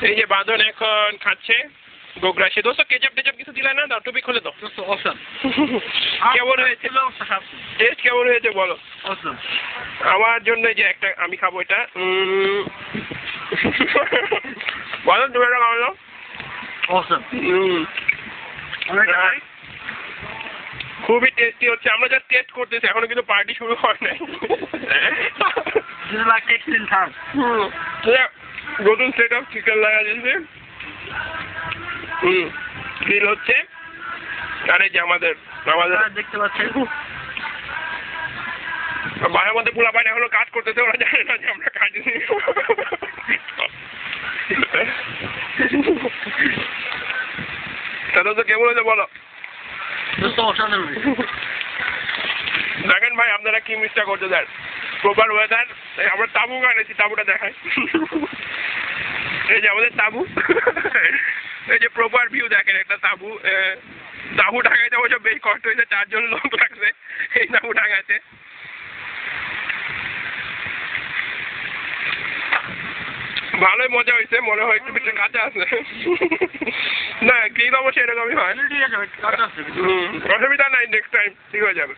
এই যে বাঁধন এখন খাচ্ছে গোগ্রাসে। দোস্ত কেচাপ টেচাপ কিছু দিলে না? দাও টুপি খুলে দাও। অপশন কেমন হয়েছে? টেস্ট কেমন হয়েছে বলো? আমার জন্য যে একটা আমি খাবো এটা। বলো তুমি এটা খাবো। খুবই টেস্টি হচ্ছে। আমরা যা টেস্ট করতেছি এখনো কিন্তু পার্টি শুরু হয় নাই। নতুন সেট অফ চিকেন লাগা দিয়েছে। গ্রিল হচ্ছে। আর এই যে আমাদের দেখতে পাচ্ছেন মায়ের মধ্যে পোলা পানি এখনো কাজ করতেছে, ওরা জানে না যে আমরা কাজ তাহলে তো কেমন হয়েছে বলো? দেখেন ভাই আপনারা কি মিসটা করতে দেন। প্রপার ওয়েদার, আমরা তাবু গানেছি, তাবুটা দেখায়। এই যে আমাদের তাবু, এই যে প্রপার ভিউ দেখেন একটা তাবু। তাবু ঢাকাইতে অবশ্য বেশ কষ্ট হয়েছে, 4 জন লোক লাগছে এই তাবু ঢাকাইতে। ভালোই মজা হয়েছে, মনে হয় একটু ভিতরে কাঁচা আছে। না গ্রিল অবশ্যই এরকমই হয়। অসুবিধা নাই, নেক্সট টাইম ঠিক হয়ে যাবে।